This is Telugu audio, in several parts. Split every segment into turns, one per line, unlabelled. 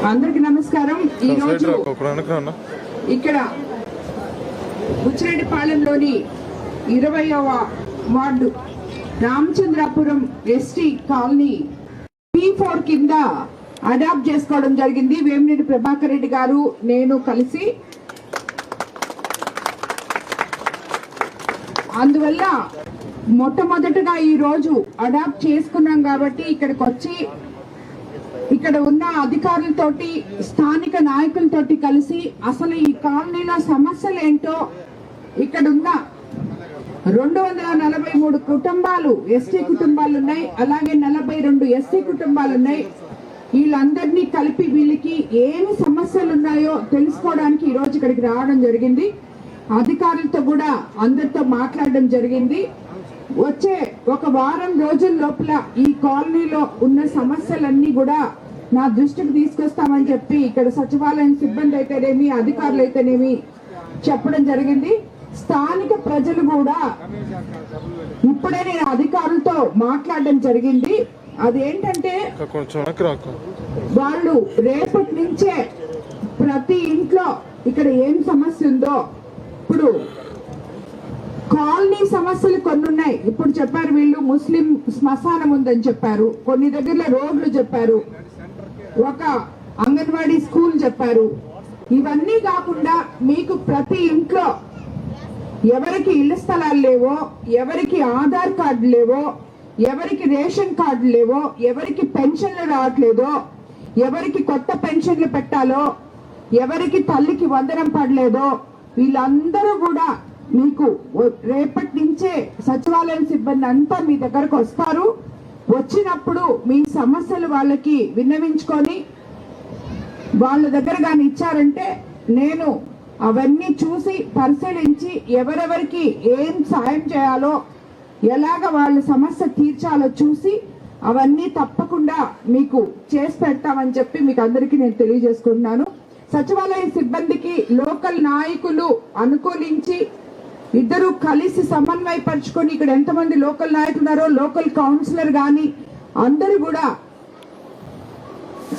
అందరికి నమస్కారం. ఈ రోజు ఇక్కడ బుచ్చిరెడ్డిపాలెంలోని 20వ ward Ramachandrapuram ST colony P4 కింద అడాప్ట్ చేసుకోవడం జరిగింది. వేమిరెడ్డి ప్రభాకర్ రెడ్డి గారు నేను కలిసి. అందువల్ల మొట్టమొదటగా ఈ రోజు అడాప్ట్ చేసుకున్నాం కాబట్టి ఇక్కడికి వచ్చి ఇక్కడ ఉన్న అధికారులతోటి స్థానిక నాయకులతోటి కలిసి అసలు ఈ కాలనీలో సమస్యలు ఏంటో, ఇక్కడ ఉన్న 243 కుటుంబాలు ఎస్టీ కుటుంబాలు ఉన్నాయి, అలాగే 42 ఎస్సీ కుటుంబాలు ఉన్నాయి. వీళ్ళందరినీ కలిపి వీళ్ళకి ఏమి సమస్యలు ఉన్నాయో తెలుసుకోవడానికి ఈ రోజు ఇక్కడికి రావడం జరిగింది. అధికారులతో కూడా అందరితో మాట్లాడడం జరిగింది. వచ్చే ఒక వారం రోజుల లోపల ఈ కాలనీలో ఉన్న సమస్యలన్నీ కూడా నా దృష్టికి తీసుకొస్తామని చెప్పి ఇక్కడ సచివాలయం సిబ్బంది అయితేనేమి అధికారులు అయితేనేమి చెప్పడం జరిగింది. స్థానిక ప్రజలు కూడా ఇప్పుడే నేను అధికారులతో మాట్లాడడం జరిగింది. అదేంటంటే వాళ్ళు రేపటి నుంచే ప్రతి ఇంట్లో ఇక్కడ ఏం సమస్య ఉందో, ఇప్పుడు కాలనీ సమస్యలు కొన్ని ఉన్నాయి. ఇప్పుడు చెప్పారు వీళ్ళు ముస్లిం శ్మశానం ఉందని చెప్పారు, కొన్ని దగ్గరలో రోడ్లు చెప్పారు, ఒక అంగన్వాడీ స్కూల్ చెప్పారు. ఇవన్నీ కాకుండా మీకు ప్రతి ఇంట్లో ఎవరికి ఇళ్ల స్థలాలు లేవో, ఎవరికి ఆధార్ కార్డు లేవో, ఎవరికి రేషన్ కార్డు లేవో, ఎవరికి పెన్షన్లు రావట్లేదో, ఎవరికి కొత్త పెన్షన్లు పెట్టాలో, ఎవరికి తల్లికి వందనం పడలేదో, వీళ్ళందరూ కూడా మీకు రేపటి నుంచే సచివాలయం సిబ్బంది అంతా మీ దగ్గరకు వస్తారు. వచ్చినప్పుడు మీ సమస్యలు వాళ్ళకి విన్నవించుకొని వాళ్ళ దగ్గర కానీ ఇచ్చారంటే నేను అవన్నీ చూసి పరిశీలించి ఎవరెవరికి ఏం సాయం చేయాలో, ఎలాగ వాళ్ళ సమస్య తీర్చాలో చూసి అవన్నీ తప్పకుండా మీకు చేసి పెడతామని చెప్పి మీకు అందరికీ నేను తెలియజేసుకుంటున్నాను. సచివాలయ సిబ్బందికి లోకల్ నాయకులు అనుకూలించి ఇద్దరు కలిసి సమన్వయపరుచుకొని, ఇక్కడ ఎంతమంది లోకల్ నాయకులు ఉన్నారో లోకల్ కౌన్సిలర్ గాని అందరూ కూడా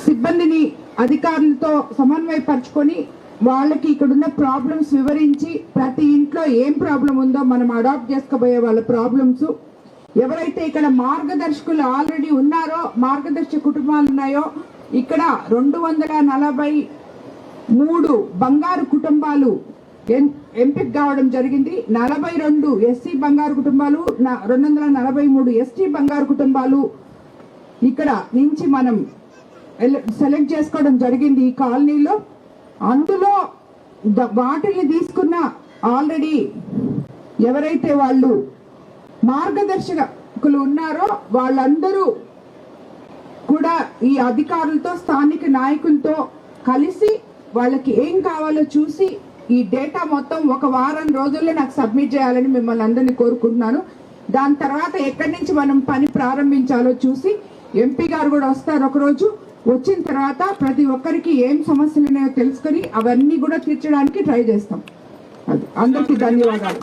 సిబ్బందిని అధికారులతో సమన్వయపరుచుకొని వాళ్ళకి ఇక్కడున్న ప్రాబ్లమ్స్ వివరించి ప్రతి ఇంట్లో ఏం ప్రాబ్లం ఉందో మనం అడాప్ట్ చేసుకోబోయే వాళ్ళ ప్రాబ్లమ్స్, ఎవరైతే ఇక్కడ మార్గదర్శకులు ఆల్రెడీ ఉన్నారో మార్గదర్శక కుటుంబాలు ఉన్నాయో, ఇక్కడ 243 బంగారు కుటుంబాలు ఎంపిక కావడం జరిగింది. 42 ఎస్సీ బంగారు కుటుంబాలు, 243 ఎస్టీ బంగారు కుటుంబాలు ఇక్కడ నుంచి మనం సెలెక్ట్ చేసుకోవడం జరిగింది ఈ కాలనీలో. అందులో వాటిని తీసుకున్న ఆల్రెడీ ఎవరైతే వాళ్ళు మార్గదర్శకులు ఉన్నారో వాళ్ళందరూ కూడా ఈ అధికారులతో స్థానిక నాయకులతో కలిసి వాళ్ళకి ఏం కావాలో చూసి ఈ డేటా మొత్తం ఒక వారం రోజుల్లో నాకు సబ్మిట్ చేయాలని మిమ్మల్ని అందరినీ కోరుకుంటున్నాను. దాని తర్వాత ఎక్కడి నుంచి మనం పని ప్రారంభించాలో చూసి ఎంపీ గారు కూడా వస్తారు ఒకరోజు. వచ్చిన తర్వాత ప్రతి ఒక్కరికి ఏం సమస్యలు ఉన్నాయో తెలుసుకొని అవన్నీ కూడా తీర్చడానికి ట్రై చేస్తాం. అందరికీ ధన్యవాదాలు.